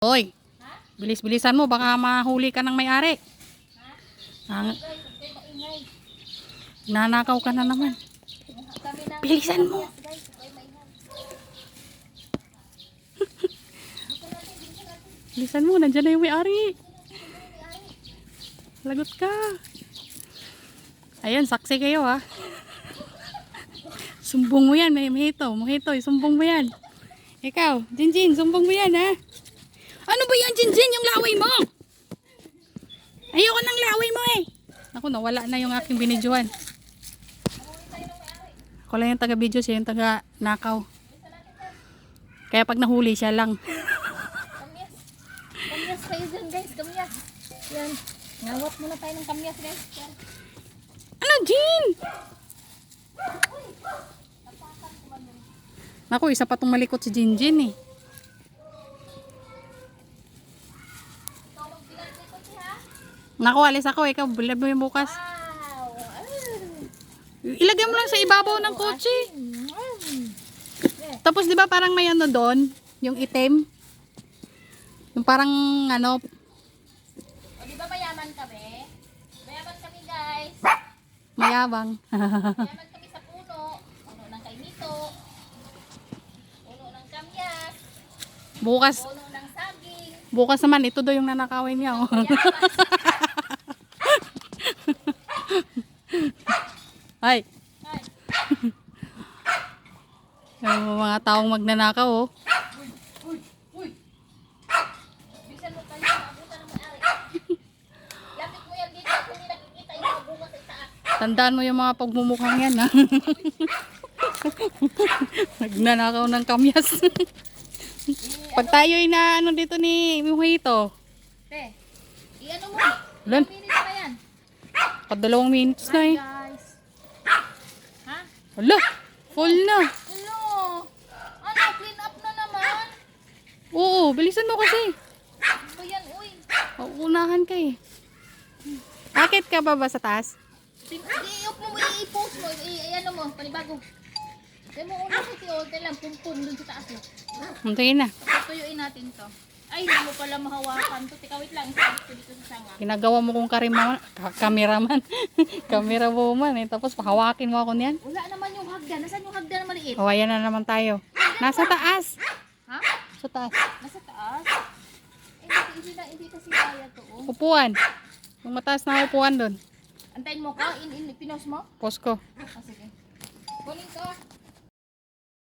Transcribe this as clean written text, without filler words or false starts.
Hoy, bilis-bilisan mo, baka mahuli ka ng may-ari. Nanakaw ka na naman. Bilisan mo. Bilisan mo, nandiyan na yung may-ari. Lagot ka. Ayan, saksi kayo ha. Sumbong mo yan, Mojito, sumbong mo yan. Ikaw, Jinjin, sumbong mo yan ha. Ano ba yan, Jinjin, yung laway mo? Ayoko ng laway mo eh. Naku, nawala na yung aking binidyohan. Ako lang yung taga-video, siya yung taga-nakaw. Kaya pag nahuli, siya lang. Kamyas kayo dyan guys, kamyas. Yan, ngawat muna tayo ng kamyas guys. Yan. Ano, Jin? Naku, isa pa itong malikot si Jinjin eh. Naku, alis ako. Ikaw, bulab mo yung bukas. Wow! Ilagay mo lang sa ibabaw ng kotse. Tapos di ba parang may ano doon? Yung itim? Yung parang ano? O di ba mayaman kami? Mayaman kami guys. Mayabang. Mayaman kami sa puno. Puno ng kainito. Puno ng kamyas. Bukas, Puno ng saging. bukas naman, ito daw yung nanakawin niya. Oh. Ay. Ay, Yung mga taong magnanakaw oh. bisan mo kayo maabutan ng may-ari. Lapit mo yan dito kung hindi nakikita yung mga bunga sa itaas. Tandaan mo yung mga pagmumukhang yan ha. Nagnanakaw ng kamyas. Pag tayo'y na ano dito ni Mojito. Te, i-ano mo? Lan, Ilang minutes pa yan? pag 2 minutes na eh. Guys. Ha? Hala, full na. Hello! Ano, clean up na naman? Oo, bilisan mo kasi. Ano ba yan, uy? Uunahan ka eh. Akit ka ba sa taas? I-up mo, i-post mo, i-ano mo, panibago. Kaya mo una sa tiyo, kailan pumpun dun sa taas mo. Hintayin na. Tutuyuin natin to. Ay, hindi mo pala mahawakan to. Teka, wait lang, isabit ko dito sa sanga. Ginagawa mo kong cameraman. Camera woman eh. Tapos pahawakin mo ako niyan. Wala naman yung hagdan. Nasaan yung hagdan na maliit? Kawayan na naman tayo. Nasa taas. Ha? Sa taas. Nasa taas? Hindi kasi kaya to. Oh. Upuan. Yung mataas na upuan doon. Antayin mo ka? Pinos mo? Posko. Ah, sige. Kunin ko.